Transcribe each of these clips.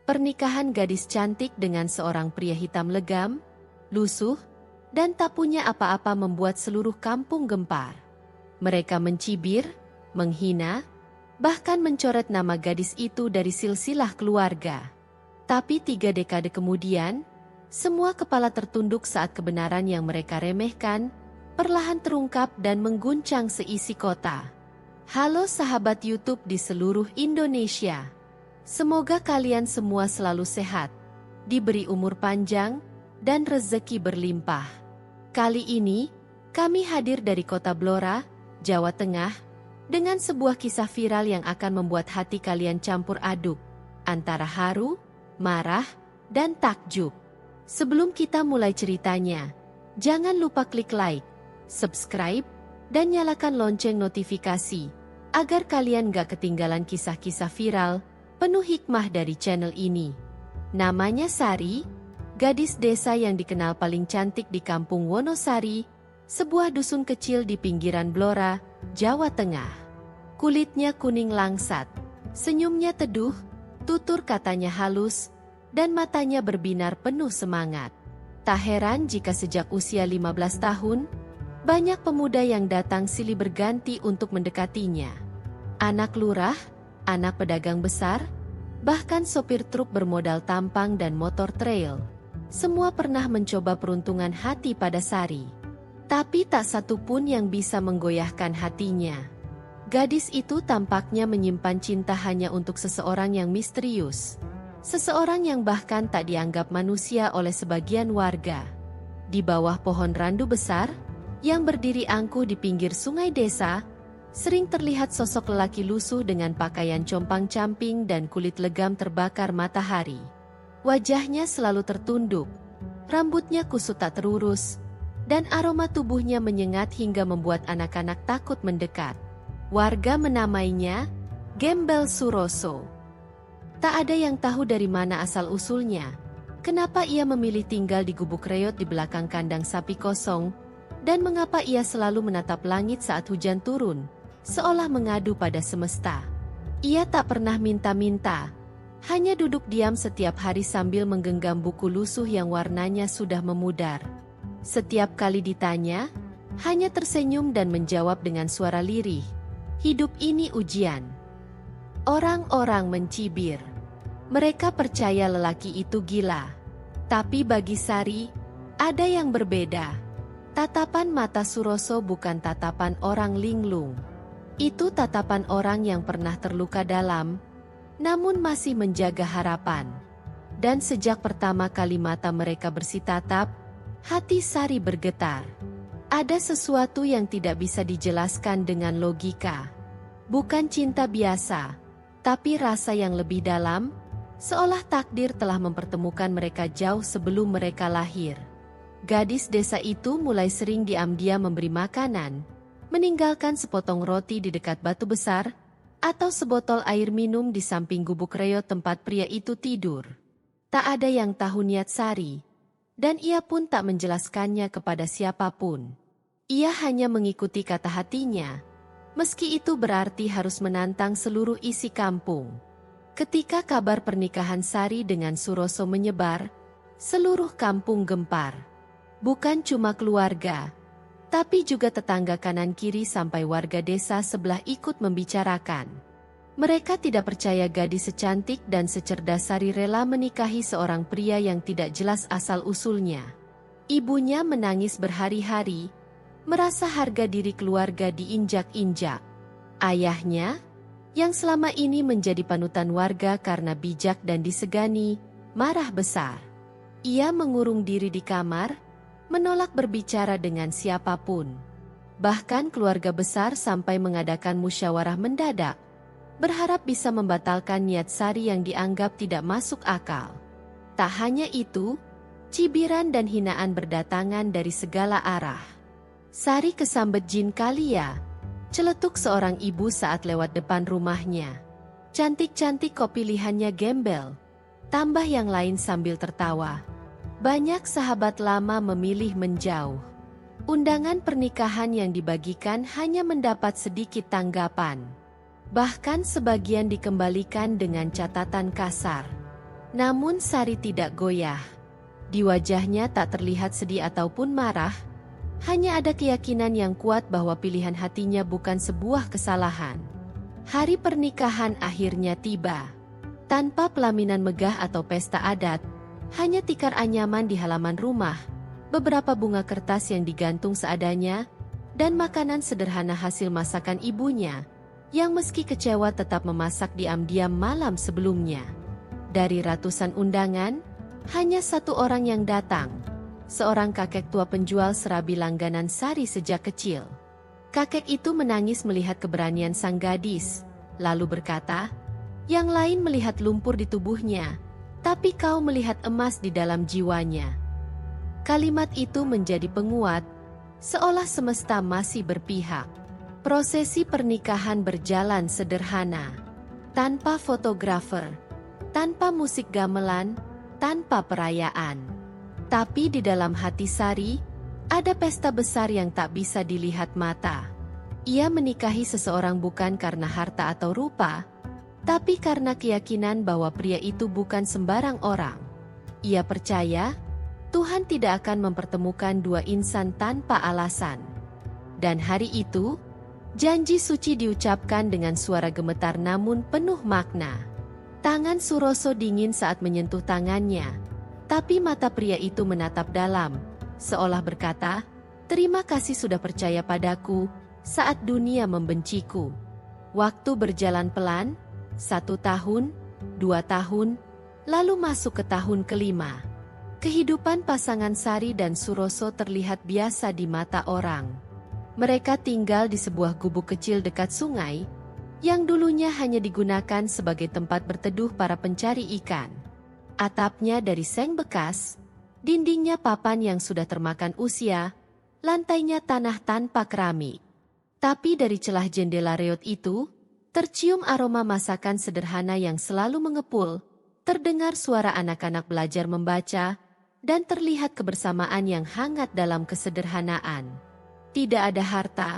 Pernikahan gadis cantik dengan seorang pria hitam legam, lusuh, dan tak punya apa-apa membuat seluruh kampung gempar. Mereka mencibir, menghina, bahkan mencoret nama gadis itu dari silsilah keluarga. Tapi 3 dekade kemudian, semua kepala tertunduk saat kebenaran yang mereka remehkan perlahan terungkap dan mengguncang seisi kota. Halo sahabat YouTube di seluruh Indonesia. Semoga kalian semua selalu sehat, diberi umur panjang, dan rezeki berlimpah. Kali ini, kami hadir dari kota Blora, Jawa Tengah, dengan sebuah kisah viral yang akan membuat hati kalian campur aduk, antara haru, marah, dan takjub. Sebelum kita mulai ceritanya, jangan lupa klik like, subscribe, dan nyalakan lonceng notifikasi, agar kalian gak ketinggalan kisah-kisah viral, penuh hikmah dari channel ini. Namanya Sari, gadis desa yang dikenal paling cantik di kampung Wonosari, sebuah dusun kecil di pinggiran Blora, Jawa Tengah. Kulitnya kuning langsat, senyumnya teduh, tutur katanya halus, dan matanya berbinar penuh semangat. Tak heran jika sejak usia 15 tahun, banyak pemuda yang datang silih berganti untuk mendekatinya. Anak lurah, anak pedagang besar, bahkan sopir truk bermodal tampang dan motor trail. Semua pernah mencoba peruntungan hati pada Sari. Tapi tak satu pun yang bisa menggoyahkan hatinya. Gadis itu tampaknya menyimpan cinta hanya untuk seseorang yang misterius. Seseorang yang bahkan tak dianggap manusia oleh sebagian warga. Di bawah pohon randu besar, yang berdiri angkuh di pinggir sungai desa, sering terlihat sosok lelaki lusuh dengan pakaian compang-camping dan kulit legam terbakar matahari. Wajahnya selalu tertunduk, rambutnya kusut tak terurus, dan aroma tubuhnya menyengat hingga membuat anak-anak takut mendekat. Warga menamainya Gembel Suroso. Tak ada yang tahu dari mana asal-usulnya, kenapa ia memilih tinggal di gubuk reot di belakang kandang sapi kosong, dan mengapa ia selalu menatap langit saat hujan turun, seolah mengadu pada semesta. Ia tak pernah minta-minta, hanya duduk diam setiap hari sambil menggenggam buku lusuh yang warnanya sudah memudar. Setiap kali ditanya, hanya tersenyum dan menjawab dengan suara lirih, "Hidup ini ujian." Orang-orang mencibir. Mereka percaya lelaki itu gila. Tapi bagi Sari, ada yang berbeda. Tatapan mata Suroso bukan tatapan orang linglung. Itu tatapan orang yang pernah terluka dalam, namun masih menjaga harapan. Dan sejak pertama kali mata mereka bersitatap, hati Sari bergetar. Ada sesuatu yang tidak bisa dijelaskan dengan logika. Bukan cinta biasa, tapi rasa yang lebih dalam, seolah takdir telah mempertemukan mereka jauh sebelum mereka lahir. Gadis desa itu mulai sering diam-diam memberi makanan, meninggalkan sepotong roti di dekat batu besar, atau sebotol air minum di samping gubuk reot tempat pria itu tidur. Tak ada yang tahu niat Sari, dan ia pun tak menjelaskannya kepada siapapun. Ia hanya mengikuti kata hatinya, meski itu berarti harus menantang seluruh isi kampung. Ketika kabar pernikahan Sari dengan Suroso menyebar, seluruh kampung gempar. Bukan cuma keluarga, tapi juga tetangga kanan kiri sampai warga desa sebelah ikut membicarakan. Mereka tidak percaya gadis secantik dan secerdas Sari rela menikahi seorang pria yang tidak jelas asal-usulnya. Ibunya menangis berhari-hari, merasa harga diri keluarga diinjak-injak. Ayahnya, yang selama ini menjadi panutan warga karena bijak dan disegani, marah besar. Ia mengurung diri di kamar, menolak berbicara dengan siapapun. Bahkan keluarga besar sampai mengadakan musyawarah mendadak, berharap bisa membatalkan niat Sari yang dianggap tidak masuk akal. Tak hanya itu, cibiran dan hinaan berdatangan dari segala arah. Sari kesambet jin kali ya, celetuk seorang ibu saat lewat depan rumahnya. Cantik-cantik kok pilihannya Gembel, tambah yang lain sambil tertawa. Banyak sahabat lama memilih menjauh. Undangan pernikahan yang dibagikan hanya mendapat sedikit tanggapan. Bahkan sebagian dikembalikan dengan catatan kasar. Namun Sari tidak goyah. Di wajahnya tak terlihat sedih ataupun marah, hanya ada keyakinan yang kuat bahwa pilihan hatinya bukan sebuah kesalahan. Hari pernikahan akhirnya tiba. Tanpa pelaminan megah atau pesta adat, hanya tikar anyaman di halaman rumah, beberapa bunga kertas yang digantung seadanya, dan makanan sederhana hasil masakan ibunya, yang meski kecewa tetap memasak diam-diam malam sebelumnya. Dari ratusan undangan, hanya satu orang yang datang, seorang kakek tua penjual serabi langganan Sari sejak kecil. Kakek itu menangis melihat keberanian sang gadis, lalu berkata, "Yang lain melihat lumpur di tubuhnya, tapi kau melihat emas di dalam jiwanya." Kalimat itu menjadi penguat, seolah semesta masih berpihak. Prosesi pernikahan berjalan sederhana, tanpa fotografer, tanpa musik gamelan, tanpa perayaan. Tapi di dalam hati Sari, ada pesta besar yang tak bisa dilihat mata. Ia menikahi seseorang bukan karena harta atau rupa, tapi karena keyakinan bahwa pria itu bukan sembarang orang. Ia percaya Tuhan tidak akan mempertemukan dua insan tanpa alasan. Dan hari itu, janji suci diucapkan dengan suara gemetar namun penuh makna. Tangan Suroso dingin saat menyentuh tangannya, tapi mata pria itu menatap dalam, seolah berkata, "Terima kasih sudah percaya padaku saat dunia membenciku." Waktu berjalan pelan, 1 tahun, 2 tahun, lalu masuk ke tahun kelima. Kehidupan pasangan Sari dan Suroso terlihat biasa di mata orang. Mereka tinggal di sebuah gubuk kecil dekat sungai, yang dulunya hanya digunakan sebagai tempat berteduh para pencari ikan. Atapnya dari seng bekas, dindingnya papan yang sudah termakan usia, lantainya tanah tanpa keramik. Tapi dari celah jendela reot itu, tercium aroma masakan sederhana yang selalu mengepul, terdengar suara anak-anak belajar membaca, dan terlihat kebersamaan yang hangat dalam kesederhanaan. Tidak ada harta,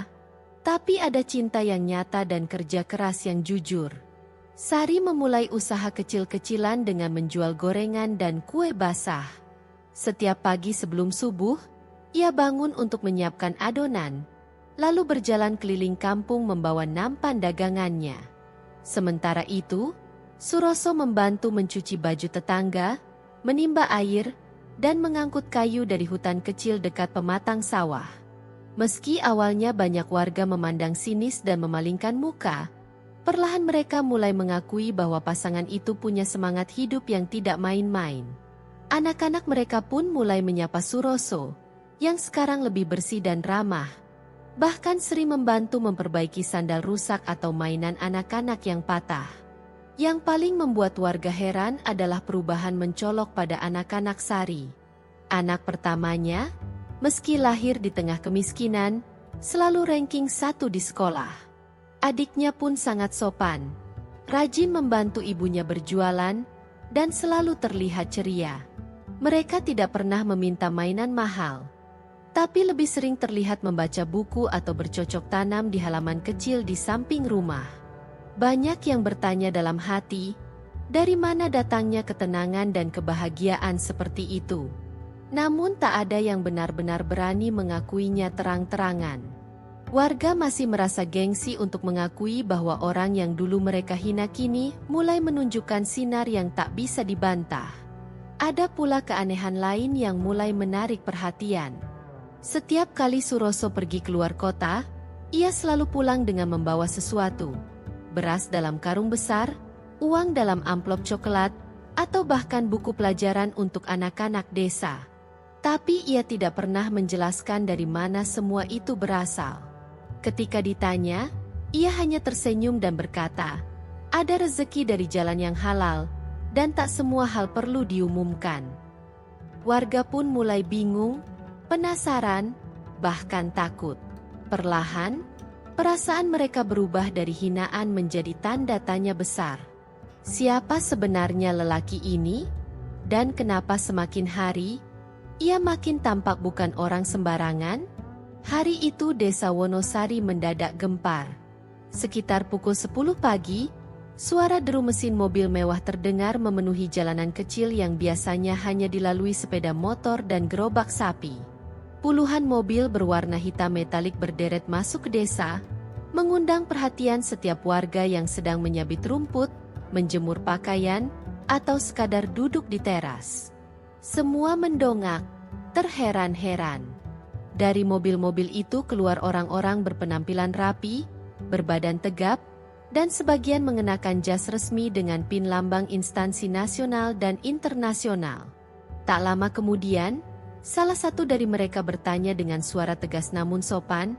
tapi ada cinta yang nyata dan kerja keras yang jujur. Sari memulai usaha kecil-kecilan dengan menjual gorengan dan kue basah. Setiap pagi sebelum subuh, ia bangun untuk menyiapkan adonan, lalu berjalan keliling kampung membawa nampan dagangannya. Sementara itu, Suroso membantu mencuci baju tetangga, menimba air, dan mengangkut kayu dari hutan kecil dekat pematang sawah. Meski awalnya banyak warga memandang sinis dan memalingkan muka, perlahan mereka mulai mengakui bahwa pasangan itu punya semangat hidup yang tidak main-main. Anak-anak mereka pun mulai menyapa Suroso, yang sekarang lebih bersih dan ramah. Bahkan sering membantu memperbaiki sandal rusak atau mainan anak-anak yang patah. Yang paling membuat warga heran adalah perubahan mencolok pada anak-anak Sari. Anak pertamanya, meski lahir di tengah kemiskinan, selalu ranking 1 di sekolah. Adiknya pun sangat sopan, rajin membantu ibunya berjualan, dan selalu terlihat ceria. Mereka tidak pernah meminta mainan mahal, tapi lebih sering terlihat membaca buku atau bercocok tanam di halaman kecil di samping rumah. Banyak yang bertanya dalam hati, dari mana datangnya ketenangan dan kebahagiaan seperti itu. Namun tak ada yang benar-benar berani mengakuinya terang-terangan. Warga masih merasa gengsi untuk mengakui bahwa orang yang dulu mereka hina kini mulai menunjukkan sinar yang tak bisa dibantah. Ada pula keanehan lain yang mulai menarik perhatian. Setiap kali Suroso pergi keluar kota, ia selalu pulang dengan membawa sesuatu. Beras dalam karung besar, uang dalam amplop coklat, atau bahkan buku pelajaran untuk anak-anak desa. Tapi ia tidak pernah menjelaskan dari mana semua itu berasal. Ketika ditanya, ia hanya tersenyum dan berkata, "Ada rezeki dari jalan yang halal, dan tak semua hal perlu diumumkan." Warga pun mulai bingung, penasaran, bahkan takut. Perlahan, perasaan mereka berubah dari hinaan menjadi tanda tanya besar. Siapa sebenarnya lelaki ini? Dan kenapa semakin hari, ia makin tampak bukan orang sembarangan? Hari itu desa Wonosari mendadak gempar. Sekitar pukul 10 pagi, Suara deru mesin mobil mewah terdengar memenuhi jalanan kecil yang biasanya hanya dilalui sepeda motor dan gerobak sapi. Puluhan mobil berwarna hitam metalik berderet masuk ke desa, mengundang perhatian setiap warga yang sedang menyabit rumput, menjemur pakaian, atau sekadar duduk di teras. Semua mendongak, terheran-heran. Dari mobil-mobil itu keluar orang-orang berpenampilan rapi, berbadan tegap, dan sebagian mengenakan jas resmi dengan pin lambang instansi nasional dan internasional. Tak lama kemudian, salah satu dari mereka bertanya dengan suara tegas namun sopan,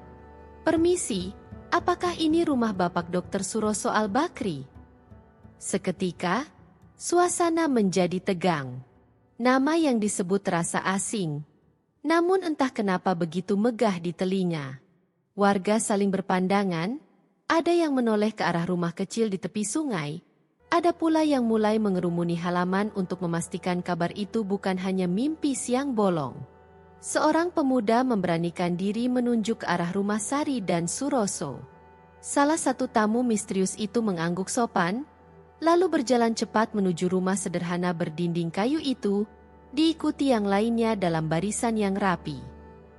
"Permisi, apakah ini rumah Bapak Dr. Suroso Al-Bakri?" Seketika, suasana menjadi tegang. Nama yang disebut terasa asing. Namun entah kenapa begitu megah di telinga. Warga saling berpandangan. Ada yang menoleh ke arah rumah kecil di tepi sungai, ada pula yang mulai mengerumuni halaman untuk memastikan kabar itu bukan hanya mimpi siang bolong. Seorang pemuda memberanikan diri menunjuk ke arah rumah Sari dan Suroso. Salah satu tamu misterius itu mengangguk sopan, lalu berjalan cepat menuju rumah sederhana berdinding kayu itu, diikuti yang lainnya dalam barisan yang rapi.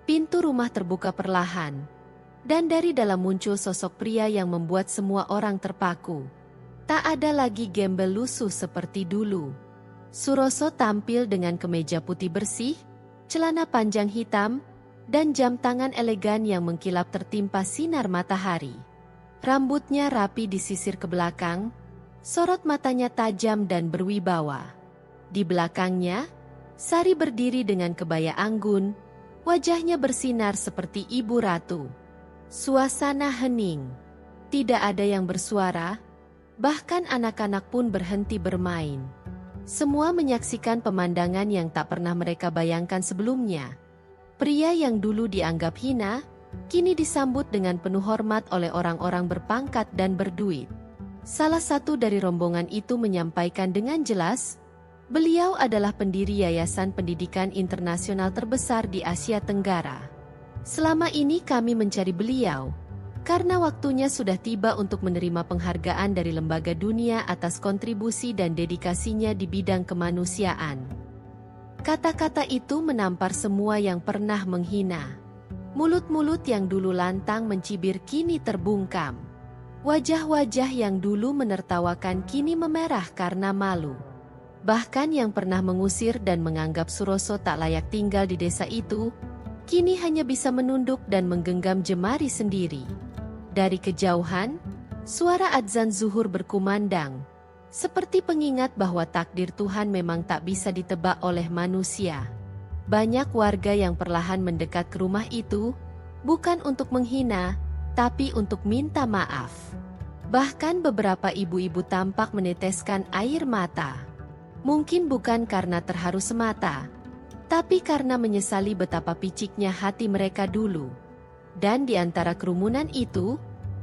Pintu rumah terbuka perlahan. Dan dari dalam muncul sosok pria yang membuat semua orang terpaku. Tak ada lagi gembel lusuh seperti dulu. Suroso tampil dengan kemeja putih bersih, celana panjang hitam, dan jam tangan elegan yang mengkilap tertimpa sinar matahari. Rambutnya rapi disisir ke belakang, sorot matanya tajam dan berwibawa. Di belakangnya, Sari berdiri dengan kebaya anggun, wajahnya bersinar seperti ibu ratu. Suasana hening. Tidak ada yang bersuara, bahkan anak-anak pun berhenti bermain. Semua menyaksikan pemandangan yang tak pernah mereka bayangkan sebelumnya. Pria yang dulu dianggap hina, kini disambut dengan penuh hormat oleh orang-orang berpangkat dan berduit. Salah satu dari rombongan itu menyampaikan dengan jelas, beliau adalah pendiri Yayasan Pendidikan Internasional terbesar di Asia Tenggara. Selama ini kami mencari beliau, karena waktunya sudah tiba untuk menerima penghargaan dari lembaga dunia atas kontribusi dan dedikasinya di bidang kemanusiaan. Kata-kata itu menampar semua yang pernah menghina. Mulut-mulut yang dulu lantang mencibir kini terbungkam. Wajah-wajah yang dulu menertawakan kini memerah karena malu. Bahkan yang pernah mengusir dan menganggap Suroso tak layak tinggal di desa itu, kini hanya bisa menunduk dan menggenggam jemari sendiri. Dari kejauhan, suara adzan zuhur berkumandang, seperti pengingat bahwa takdir Tuhan memang tak bisa ditebak oleh manusia. Banyak warga yang perlahan mendekat ke rumah itu, bukan untuk menghina, tapi untuk minta maaf. Bahkan beberapa ibu-ibu tampak meneteskan air mata. Mungkin bukan karena terharu semata, tapi karena menyesali betapa piciknya hati mereka dulu. Dan di antara kerumunan itu,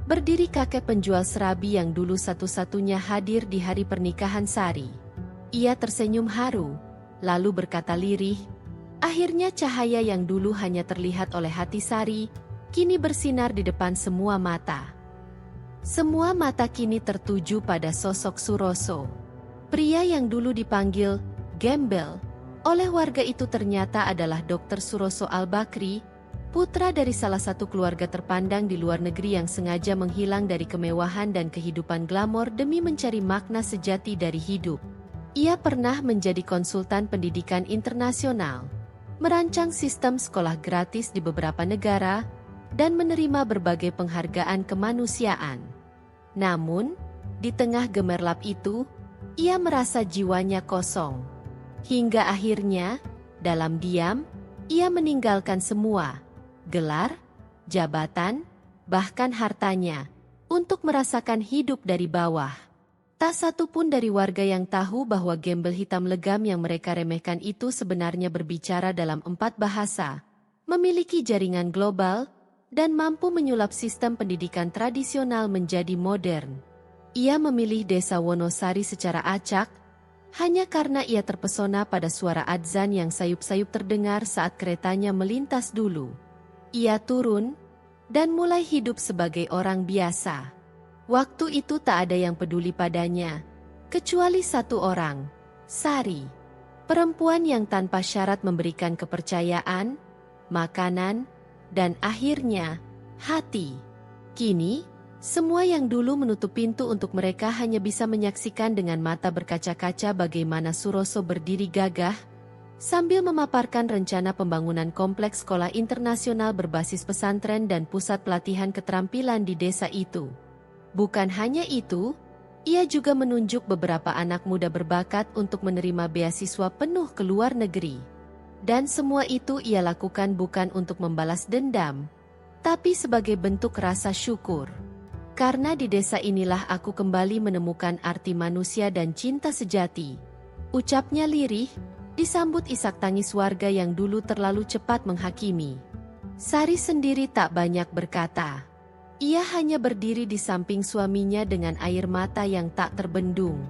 berdiri kakek penjual serabi yang dulu satu-satunya hadir di hari pernikahan Sari. Ia tersenyum haru, lalu berkata lirih, akhirnya cahaya yang dulu hanya terlihat oleh hati Sari, kini bersinar di depan semua mata. Semua mata kini tertuju pada sosok Suroso. Pria yang dulu dipanggil gembel oleh warga itu ternyata adalah Dr. Suroso Al-Bakri, putra dari salah satu keluarga terpandang di luar negeri yang sengaja menghilang dari kemewahan dan kehidupan glamor demi mencari makna sejati dari hidup. Ia pernah menjadi konsultan pendidikan internasional, merancang sistem sekolah gratis di beberapa negara, dan menerima berbagai penghargaan kemanusiaan. Namun, di tengah gemerlap itu, ia merasa jiwanya kosong. Hingga akhirnya, dalam diam, ia meninggalkan semua, gelar, jabatan, bahkan hartanya, untuk merasakan hidup dari bawah. Tak satu pun dari warga yang tahu bahwa gembel hitam legam yang mereka remehkan itu sebenarnya berbicara dalam 4 bahasa, memiliki jaringan global, dan mampu menyulap sistem pendidikan tradisional menjadi modern. Ia memilih desa Wonosari secara acak, hanya karena ia terpesona pada suara adzan yang sayup-sayup terdengar saat keretanya melintas dulu. Ia turun, dan mulai hidup sebagai orang biasa. Waktu itu tak ada yang peduli padanya, kecuali satu orang, Sari. Perempuan yang tanpa syarat memberikan kepercayaan, makanan, dan akhirnya, hati. Kini, semua yang dulu menutup pintu untuk mereka hanya bisa menyaksikan dengan mata berkaca-kaca bagaimana Suroso berdiri gagah, sambil memaparkan rencana pembangunan kompleks sekolah internasional berbasis pesantren dan pusat pelatihan keterampilan di desa itu. Bukan hanya itu, ia juga menunjuk beberapa anak muda berbakat untuk menerima beasiswa penuh ke luar negeri. Dan semua itu ia lakukan bukan untuk membalas dendam, tapi sebagai bentuk rasa syukur. Karena di desa inilah aku kembali menemukan arti manusia dan cinta sejati. Ucapnya lirih, disambut isak tangis warga yang dulu terlalu cepat menghakimi. Sari sendiri tak banyak berkata. Ia hanya berdiri di samping suaminya dengan air mata yang tak terbendung.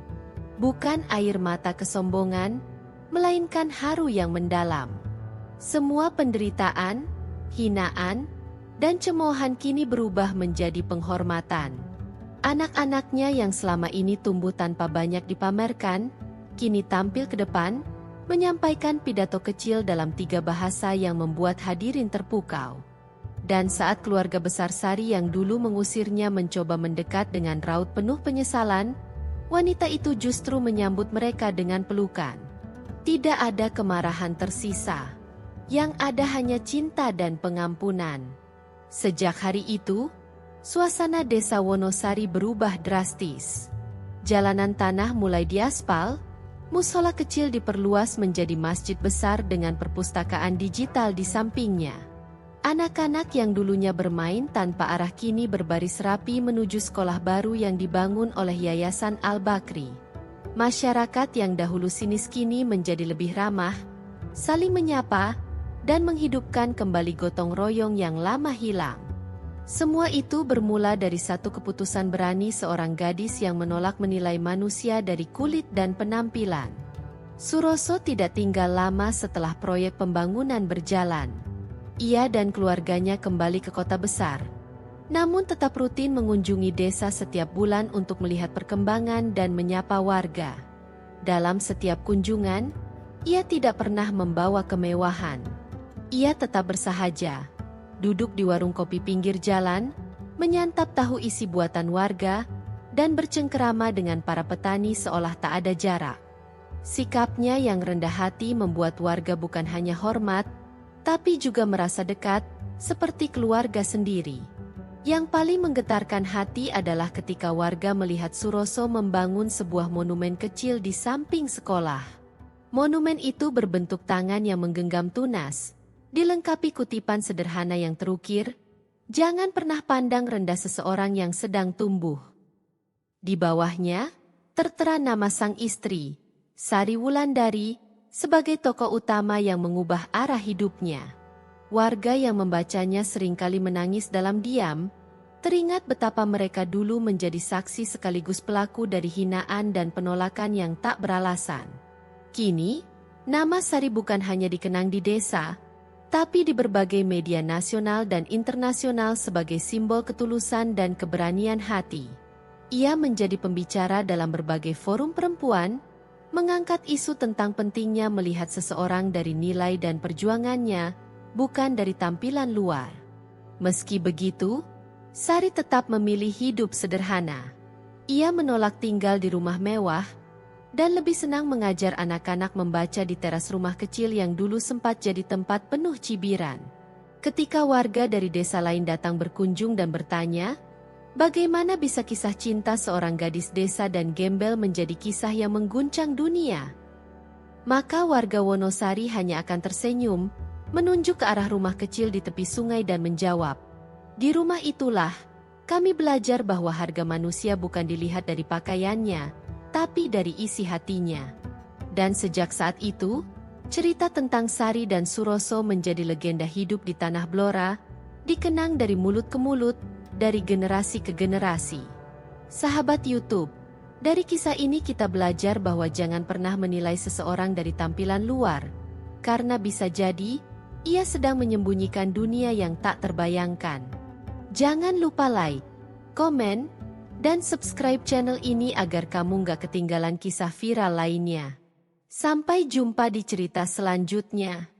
Bukan air mata kesombongan, melainkan haru yang mendalam. Semua penderitaan, hinaan, dan cemoohan kini berubah menjadi penghormatan. Anak-anaknya yang selama ini tumbuh tanpa banyak dipamerkan, kini tampil ke depan, menyampaikan pidato kecil dalam 3 bahasa yang membuat hadirin terpukau. Dan saat keluarga besar Sari yang dulu mengusirnya mencoba mendekat dengan raut penuh penyesalan, wanita itu justru menyambut mereka dengan pelukan. Tidak ada kemarahan tersisa. Yang ada hanya cinta dan pengampunan. Sejak hari itu, suasana desa Wonosari berubah drastis. Jalanan tanah mulai diaspal, musola kecil diperluas menjadi masjid besar dengan perpustakaan digital di sampingnya. Anak-anak yang dulunya bermain tanpa arah kini berbaris rapi menuju sekolah baru yang dibangun oleh Yayasan Al-Bakri. Masyarakat yang dahulu sinis kini menjadi lebih ramah, saling menyapa, dan menghidupkan kembali gotong royong yang lama hilang. Semua itu bermula dari satu keputusan berani seorang gadis yang menolak menilai manusia dari kulit dan penampilan. Suroso tidak tinggal lama setelah proyek pembangunan berjalan. Ia dan keluarganya kembali ke kota besar, namun tetap rutin mengunjungi desa setiap bulan untuk melihat perkembangan dan menyapa warga. Dalam setiap kunjungan, ia tidak pernah membawa kemewahan. Ia tetap bersahaja, duduk di warung kopi pinggir jalan, menyantap tahu isi buatan warga, dan bercengkerama dengan para petani seolah tak ada jarak. Sikapnya yang rendah hati membuat warga bukan hanya hormat, tapi juga merasa dekat, seperti keluarga sendiri. Yang paling menggetarkan hati adalah ketika warga melihat Suroso membangun sebuah monumen kecil di samping sekolah. Monumen itu berbentuk tangan yang menggenggam tunas, dilengkapi kutipan sederhana yang terukir, "Jangan pernah pandang rendah seseorang yang sedang tumbuh." Di bawahnya, tertera nama sang istri, Sari Wulandari, sebagai tokoh utama yang mengubah arah hidupnya. Warga yang membacanya seringkali menangis dalam diam, teringat betapa mereka dulu menjadi saksi sekaligus pelaku dari hinaan dan penolakan yang tak beralasan. Kini, nama Sari bukan hanya dikenang di desa, tapi di berbagai media nasional dan internasional sebagai simbol ketulusan dan keberanian hati. Ia menjadi pembicara dalam berbagai forum perempuan, mengangkat isu tentang pentingnya melihat seseorang dari nilai dan perjuangannya, bukan dari tampilan luar. Meski begitu, Sari tetap memilih hidup sederhana. Ia menolak tinggal di rumah mewah, dan lebih senang mengajar anak-anak membaca di teras rumah kecil yang dulu sempat jadi tempat penuh cibiran. Ketika warga dari desa lain datang berkunjung dan bertanya, bagaimana bisa kisah cinta seorang gadis desa dan gembel menjadi kisah yang mengguncang dunia? Maka warga Wonosari hanya akan tersenyum, menunjuk ke arah rumah kecil di tepi sungai dan menjawab, "Di rumah itulah, kami belajar bahwa harga manusia bukan dilihat dari pakaiannya, tapi dari isi hatinya." Dan sejak saat itu, cerita tentang Sari dan Suroso menjadi legenda hidup di tanah Blora, dikenang dari mulut ke mulut, dari generasi ke generasi. Sahabat YouTube, dari kisah ini kita belajar bahwa jangan pernah menilai seseorang dari tampilan luar, karena bisa jadi, ia sedang menyembunyikan dunia yang tak terbayangkan. Jangan lupa like, komen, Dan subscribe channel ini agar kamu gak ketinggalan kisah viral lainnya. Sampai jumpa di cerita selanjutnya.